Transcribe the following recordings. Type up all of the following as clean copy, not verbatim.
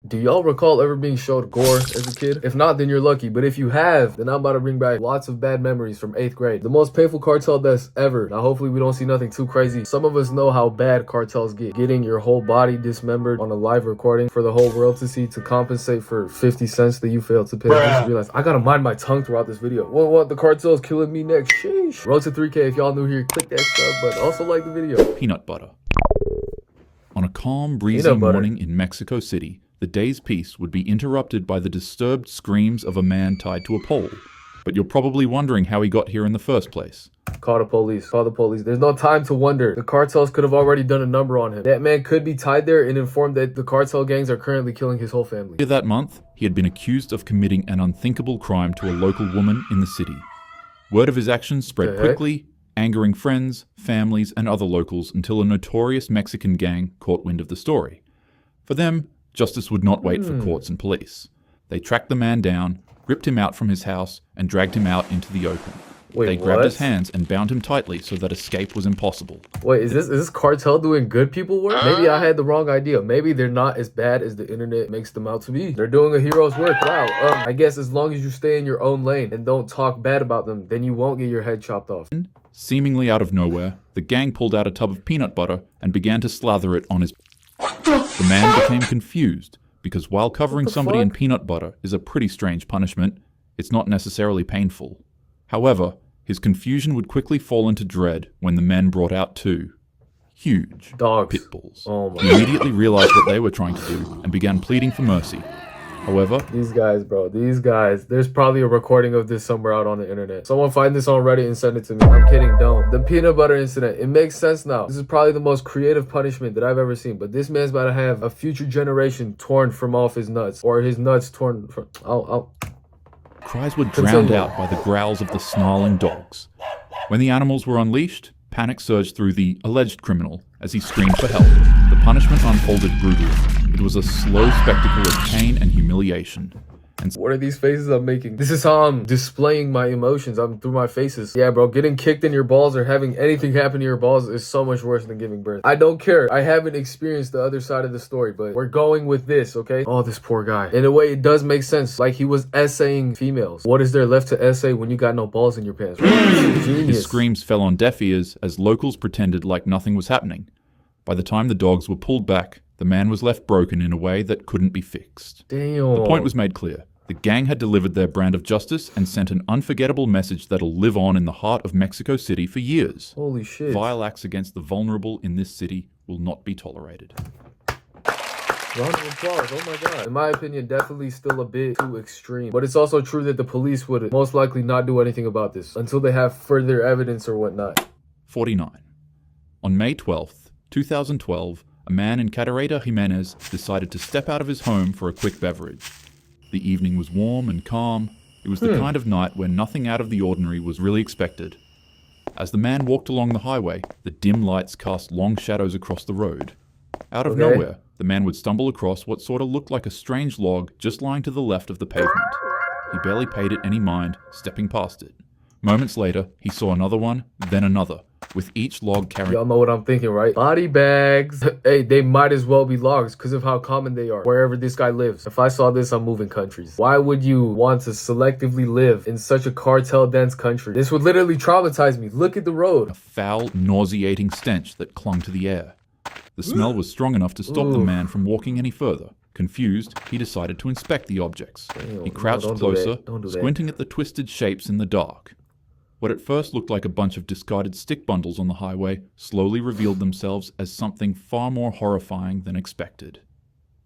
Do y'all recall ever being showed gore as a kid? If not, then you're lucky. But if you have, then I'm about to bring back lots of bad memories from 8th grade. The most painful cartel deaths ever. Now, hopefully we don't see nothing too crazy. Some of us know how bad cartels get. Getting your whole body dismembered on a live recording for the whole world to see to compensate for 50 cents that you failed to pay. I just realized I gotta mind my tongue throughout this video. What? The cartel's killing me next. Sheesh. Road to 3K. If y'all new here, click that sub button. Also like the video. Peanut butter. On a calm, breezy morning in Mexico City, the day's peace would be interrupted by the disturbed screams of a man tied to a pole. But you're probably wondering how he got here in the first place. Call the police. Call the police. There's no time to wonder. The cartels could have already done a number on him. That man could be tied there and informed that the cartel gangs are currently killing his whole family. Earlier that month, he had been accused of committing an unthinkable crime to a local woman in the city. Word of his actions spread quickly, angering friends, families, and other locals until a notorious Mexican gang caught wind of the story. For them, justice would not wait for courts and police. They tracked the man down, ripped him out from his house, and dragged him out into the open. They grabbed his hands and bound him tightly so that escape was impossible. Wait, is this cartel doing good people work? Maybe I had the wrong idea. Maybe they're not as bad as the internet makes them out to be. They're doing a hero's work. Wow. I guess as long as you stay in your own lane and don't talk bad about them, then you won't get your head chopped off. Seemingly out of nowhere, the gang pulled out a tub of peanut butter and began to slather it on his... The man became confused, because while covering somebody in peanut butter is a pretty strange punishment, it's not necessarily painful. However, his confusion would quickly fall into dread when the men brought out two huge pit bulls. Oh my He immediately realized what they were trying to do and began pleading for mercy. However, these guys, bro, these guys, there's probably a recording of this somewhere out on the internet. Someone find this on Reddit and send it to me. I'm kidding, don't. The peanut butter incident, it makes sense now. This is probably the most creative punishment that I've ever seen, but this man's about to have a future generation torn from off his nuts, or his nuts torn from... Cries were drowned out by the growls of the snarling dogs. When the animals were unleashed, panic surged through the alleged criminal as he screamed for help. The punishment unfolded brutally. It was a slow spectacle of pain and humiliation. And what are these faces I'm making? This is how I'm displaying my emotions. I'm through my faces. Yeah, bro, getting kicked in your balls or having anything happen to your balls is so much worse than giving birth. I don't care. I haven't experienced the other side of the story, but we're going with this, okay? Oh, this poor guy. In a way, it does make sense. Like he was essaying females. What is there left to essay when you got no balls in your pants? Genius. His screams fell on deaf ears as locals pretended like nothing was happening. By the time the dogs were pulled back, the man was left broken in a way that couldn't be fixed. Damn. The point was made clear. The gang had delivered their brand of justice and sent an unforgettable message that'll live on in the heart of Mexico City for years. Holy shit. Vile acts against the vulnerable in this city will not be tolerated. Round of applause. Oh my god. In my opinion, definitely still a bit too extreme. But it's also true that the police would most likely not do anything about this until they have further evidence or whatnot. 49. On May 12th, 2012, a man in Cartel, Jimenez decided to step out of his home for a quick beverage. The evening was warm and calm. It was the kind of night where nothing out of the ordinary was really expected. As the man walked along the highway, the dim lights cast long shadows across the road. Out of nowhere, the man would stumble across what sort of looked like a strange log just lying to the left of the pavement. He barely paid it any mind, stepping past it. Moments later, he saw another one, then another, with each log carrying... Y'all know what I'm thinking, right? Body bags. Hey, they might as well be logs because of how common they are wherever this guy lives. If I saw this, I'm moving countries. Why would you want to selectively live in such a cartel-dense country? This would literally traumatize me. Look at the road. A foul, nauseating stench that clung to the air. The smell was strong enough to stop the man from walking any further. Confused, he decided to inspect the objects. He crouched closer, squinting at the twisted shapes in the dark. What at first looked like a bunch of discarded stick bundles on the highway slowly revealed themselves as something far more horrifying than expected.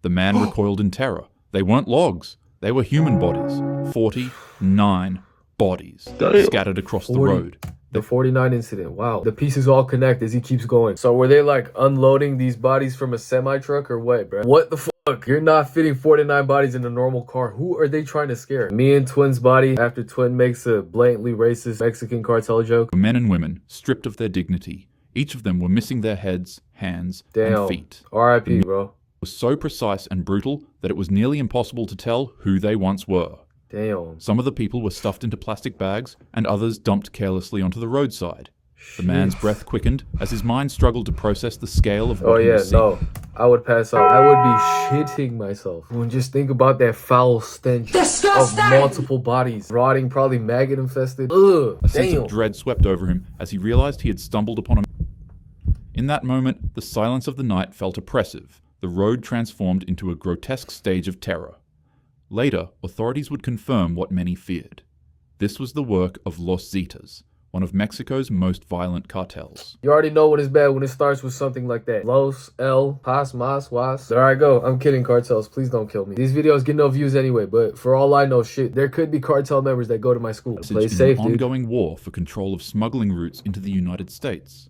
The man recoiled in terror. They weren't logs. They were human bodies. 49 bodies scattered across the road. The 49 incident. Wow. The pieces all connect as he keeps going. So were they like unloading these bodies from a semi-truck or what, bro? What the fuck? You're not fitting 49 bodies in a normal car. Who are they trying to scare? Me and Twin's body after Twin makes a blatantly racist Mexican cartel joke. Men and women, stripped of their dignity. Each of them were missing their heads, hands, and feet. R.I.P., bro. It was so precise and brutal that it was nearly impossible to tell who they once were. Damn. Some of the people were stuffed into plastic bags, and others dumped carelessly onto the roadside. The man's breath quickened as his mind struggled to process the scale of what Oh he yeah, was seeing. no. I would pass out. I would be shitting myself. When just think about that foul stench of multiple bodies. Rotting, probably maggot infested. Ugh, A sense damn. of dread swept over him as he realized he had stumbled upon a... In that moment, the silence of the night felt oppressive. The road transformed into a grotesque stage of terror. Later, authorities would confirm what many feared. This was the work of Los Zetas, one of Mexico's most violent cartels. You already know when it's bad when it starts with something like that. Los, El, Pas, Mas, Was. There I go. I'm kidding, cartels. Please don't kill me. These videos get no views anyway, but for all I know, shit, there could be cartel members that go to my school. Play safe, an dude. ongoing war for control of smuggling routes into the United States.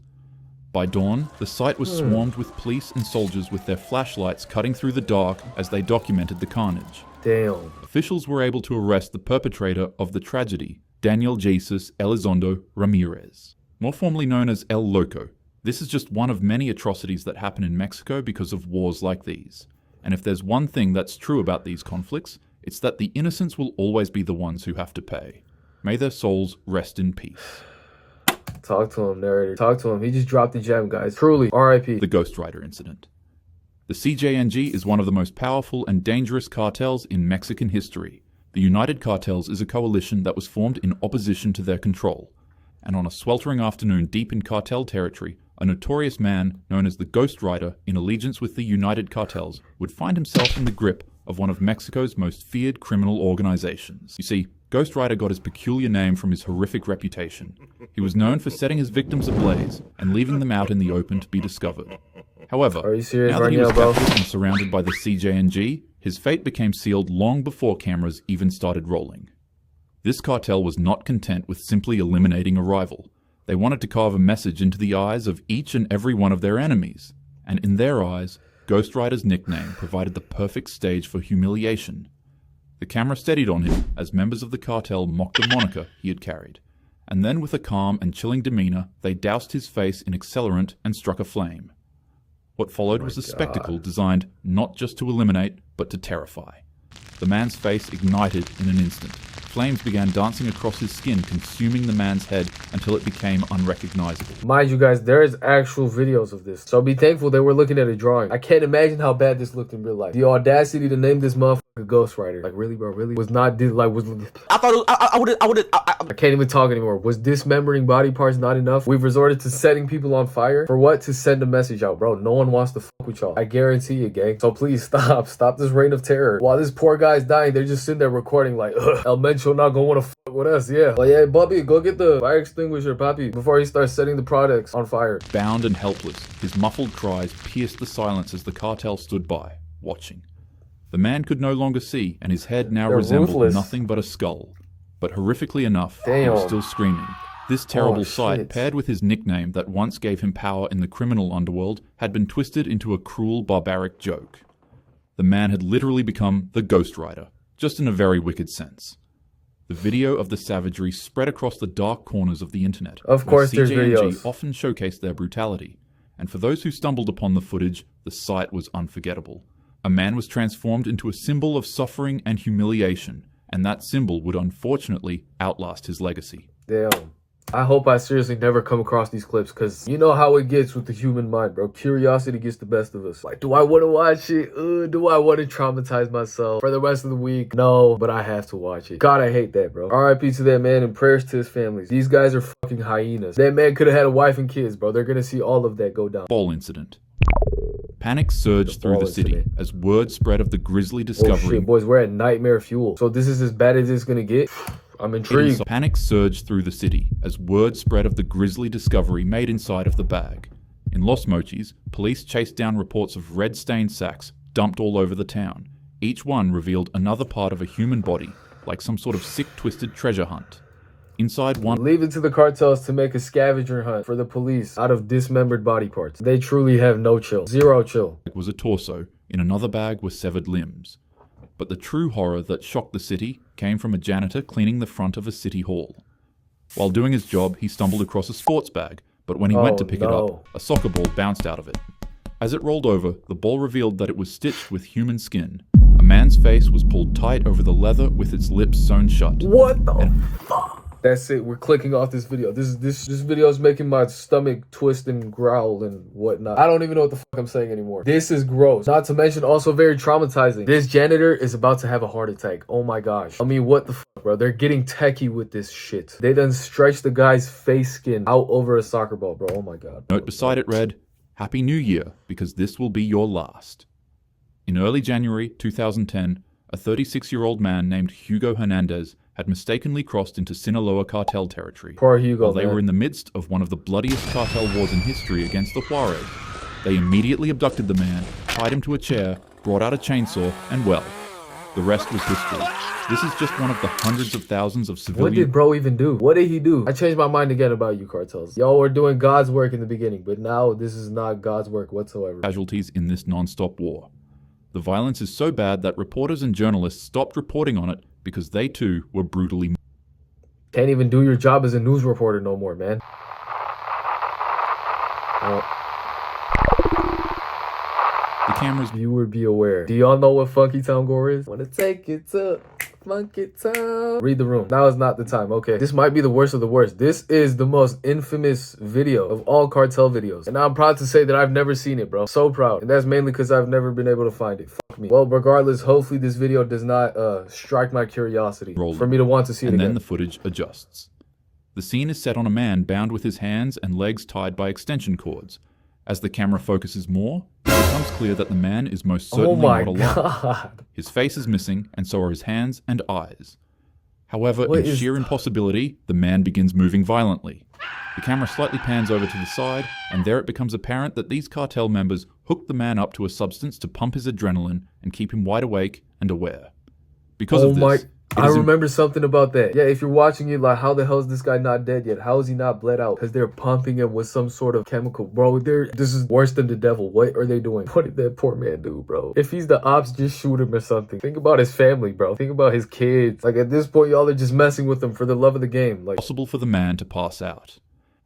By dawn, the site was swarmed with police and soldiers with their flashlights cutting through the dark as they documented the carnage. Damn. Officials were able to arrest the perpetrator of the tragedy, Daniel Jesus Elizondo Ramirez, more formally known as El Loco. This is just one of many atrocities that happen in Mexico because of wars like these. And if there's one thing that's true about these conflicts, it's that the innocents will always be the ones who have to pay. May their souls rest in peace. Talk to him, narrator. Talk to him. He just dropped the gem, guys. Truly, R.I.P. The Ghost Rider incident. The CJNG is one of the most powerful and dangerous cartels in Mexican history. The United Cartels is a coalition that was formed in opposition to their control. And on a sweltering afternoon deep in cartel territory, a notorious man known as the Ghost Rider, in allegiance with the United Cartels, would find himself in the grip of one of Mexico's most feared criminal organizations. You see, Ghost Rider got his peculiar name from his horrific reputation. He was known for setting his victims ablaze and leaving them out in the open to be discovered. However, Are you serious now that right he was now, bro? captured and surrounded by the CJNG, his fate became sealed long before cameras even started rolling. This cartel was not content with simply eliminating a rival. They wanted to carve a message into the eyes of each and every one of their enemies. And in their eyes, Ghost Rider's nickname provided the perfect stage for humiliation. The camera steadied on him as members of the cartel mocked the moniker he had carried. And then with a calm and chilling demeanor, they doused his face in accelerant and struck a flame. What followed was a spectacle designed not just to eliminate, but to terrify. The man's face ignited in an instant. Flames began dancing across his skin, consuming the man's head until it became unrecognizable. Mind you guys, there is actual videos of this, so be thankful they were looking at a drawing. I can't imagine how bad this looked in real life. The audacity to name this motherfucker Ghost Rider. Like, really, bro, really? Was not, I thought it, I can't even talk anymore. Was dismembering body parts not enough? We've resorted to setting people on fire. For what? To send a message out, bro. No one wants to fuck with y'all. I guarantee you, gang. So please stop. Stop this reign of terror. While this poor guy's dying, they're just sitting there recording like, El Mencho not gonna wanna fuck with us, yeah. Like, yeah, Bobby, go get the fire extinguisher, Papi, before he starts setting the products on fire. Bound and helpless, his muffled cries pierced the silence as the cartel stood by, watching. The man could no longer see, and his head now They're resembled ruthless. nothing but a skull. But horrifically enough, he Damn. was still screaming. This terrible Oh, sight, shit. paired with his nickname that once gave him power in the criminal underworld, had been twisted into a cruel, barbaric joke. The man had literally become the Ghost Rider, just in a very wicked sense. The video of the savagery spread across the dark corners of the internet. Of where course there's CJNG videos. often showcased their brutality, and for those who stumbled upon the footage, the sight was unforgettable. A man was transformed into a symbol of suffering and humiliation, and that symbol would unfortunately outlast his legacy. Damn. I hope I seriously never come across these clips, because you know how it gets with the human mind, bro. Curiosity gets the best of us. Like, do I want to watch it? Do I want to traumatize myself for the rest of the week? No, but I have to watch it. God, I hate that, bro. R.I.P. to that man and prayers to his families. These guys are fucking hyenas. That man could have had a wife and kids, bro. They're gonna see all of that go down. Ball incident. Panic surged through the city incident. as word spread of the grisly Oh discovery. shit, boys, we're at nightmare fuel. So this is as bad as it's gonna get? I'm intrigued. Panic surged through the city as word spread of the grisly discovery made inside of the bag. In Los Mochis, police chased down reports of red-stained sacks dumped all over the town. Each one revealed another part of a human body, like some sort of sick, twisted treasure hunt. Inside one Leave it to the cartels to make a scavenger hunt for the police out of dismembered body parts. They truly have no chill. Zero chill. was a torso, in another bag were severed limbs. But the true horror that shocked the city came from a janitor cleaning the front of a city hall. While doing his job, he stumbled across a sports bag, but when he went to pick it no. up, a soccer ball bounced out of it. As it rolled over, the ball revealed that it was stitched with human skin. A man's face was pulled tight over the leather with its lips sewn shut. What the fuck? That's it. We're clicking off this video. This video is making my stomach twist and growl and whatnot. I don't even know what the fuck I'm saying anymore. This is gross. Not to mention also very traumatizing. This janitor is about to have a heart attack. Oh my gosh. I mean, what the fuck, bro? They're getting techie with this shit. They done stretched the guy's face skin out over a soccer ball, bro. Oh my god. Note beside it read, "Happy New Year, because this will be your last." In early January 2010, a 36-year-old man named Hugo Hernandez had mistakenly crossed into Sinaloa cartel territory. Poor Hugo, while they were in the midst of one of the bloodiest cartel wars in history against the Juarez. They immediately abducted the man, tied him to a chair, brought out a chainsaw, and well, the rest was history. This is just one of the hundreds of thousands of civilian... What did bro even do? What did he do? I changed my mind again about you cartels. Y'all were doing God's work in the beginning, but now this is not God's work whatsoever. Casualties in this non-stop war. The violence is so bad that reporters and journalists stopped reporting on it because they too were brutally... Can't even do your job as a news reporter no more, man. The cameras... Viewer be aware. Do y'all know what Funky Town Gore is? Wanna take it to Funky Town. Read the room. Now is not the time. Okay. This might be the worst of the worst. This is the most infamous video of all cartel videos. And I'm proud to say that I've never seen it, bro. So proud. And that's mainly because I've never been able to find it. Fuck me. Well, regardless, hopefully this video does not strike my curiosity for me to want to see it again. And then the footage adjusts. The scene is set on a man bound with his hands and legs tied by extension cords. As the camera focuses more, it becomes clear that the man is most certainly not alive. God. His face is missing, and so are his hands and eyes. However, in sheer impossibility, the man begins moving violently. The camera slightly pans over to the side, and there it becomes apparent that these cartel members hooked the man up to a substance to pump his adrenaline and keep him wide awake and aware. Because of this... I remember something about that. Yeah, if you're watching it, like, how the hell is this guy not dead yet? How is he not bled out? Because they're pumping him with some sort of chemical. Bro, this is worse than the devil. What are they doing? What did that poor man do, bro? If he's the ops, just shoot him or something. Think about his family, bro. Think about his kids. Like, at this point, y'all are just messing with them for the love of the game. Like, possible for the man to pass out.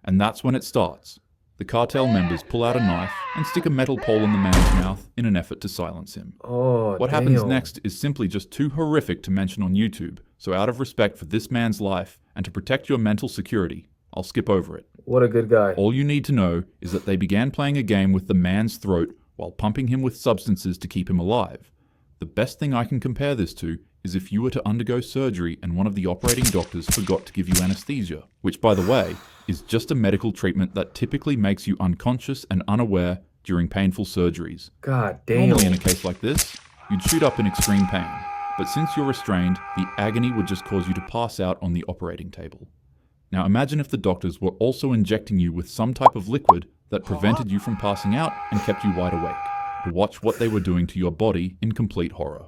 And that's when it starts. The cartel members pull out a knife and stick a metal pole in the man's mouth in an effort to silence him. What happens next is simply just too horrific to mention on YouTube, so out of respect for this man's life and to protect your mental security, I'll skip over it. What a good guy. All you need to know is that they began playing a game with the man's throat while pumping him with substances to keep him alive. The best thing I can compare this to is if you were to undergo surgery and one of the operating doctors forgot to give you anesthesia, which, by the way, is just a medical treatment that typically makes you unconscious and unaware during painful surgeries. God damn. Normally in a case like this, you'd shoot up in extreme pain, but since you're restrained, the agony would just cause you to pass out on the operating table. Now imagine if the doctors were also injecting you with some type of liquid that prevented you from passing out and kept you wide awake, to watch what they were doing to your body in complete horror.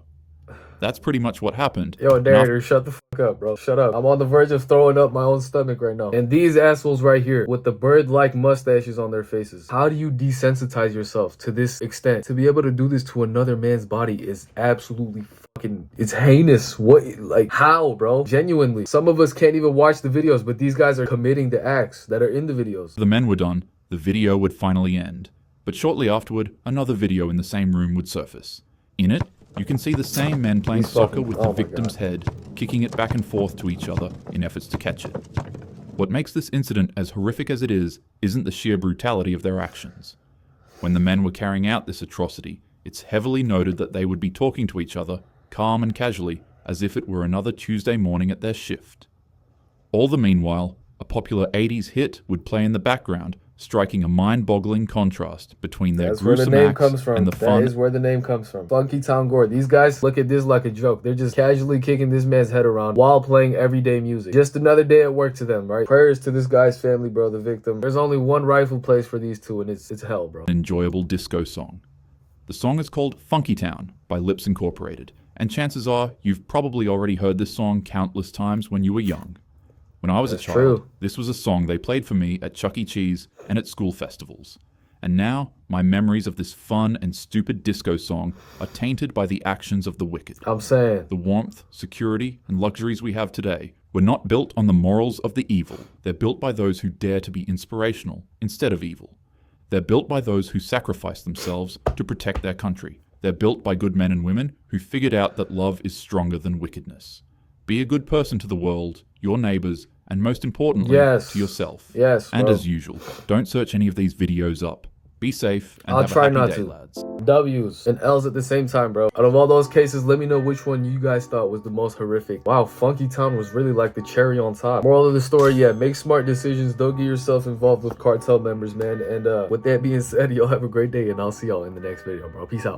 That's pretty much what happened. Yo, narrator, shut the fuck up, bro. Shut up. I'm on the verge of throwing up my own stomach right now. And these assholes right here with the bird-like mustaches on their faces. How do you desensitize yourself to this extent? To be able to do this to another man's body is absolutely fucking... It's heinous. What? Like, how, bro? Genuinely. Some of us can't even watch the videos, but these guys are committing the acts that are in the videos. The men were done. The video would finally end. But shortly afterward, another video in the same room would surface. In it, you can see the same men playing soccer with the victim's head, kicking it back and forth to each other in efforts to catch it. What makes this incident as horrific as it is isn't the sheer brutality of their actions. When the men were carrying out this atrocity, it's heavily noted that they would be talking to each other, calm and casually, as if it were another Tuesday morning at their shift. All the meanwhile, a popular 80s hit would play in the background, striking a mind-boggling contrast between their gruesome acts and the fun. That is where the name comes from. Funky Town Gore. These guys look at this like a joke. They're just casually kicking this man's head around while playing everyday music. Just another day at work to them, right? Prayers to this guy's family, bro, the victim. There's only one rightful place for these two, and it's hell, bro. An enjoyable disco song. The song is called Funky Town by Lips Incorporated, and chances are you've probably already heard this song countless times when you were young. When I was a child, this was a song they played for me at Chuck E. Cheese and at school festivals. And now, my memories of this fun and stupid disco song are tainted by the actions of the wicked. I'm saying. The warmth, security, and luxuries we have today were not built on the morals of the evil. They're built by those who dare to be inspirational instead of evil. They're built by those who sacrifice themselves to protect their country. They're built by good men and women who figured out that love is stronger than wickedness. Be a good person to the world, your neighbors, and most importantly, Yes. to yourself. Yes, And bro. as usual, don't search any of these videos up. Be safe and I'll have try a happy not day, to. lads. W's and L's at the same time, bro. Out of all those cases, let me know which one you guys thought was the most horrific. Wow, Funky Town was really like the cherry on top. Moral of the story, yeah, make smart decisions. Don't get yourself involved with cartel members, man. And with that being said, y'all have a great day, and I'll see y'all in the next video, bro. Peace out.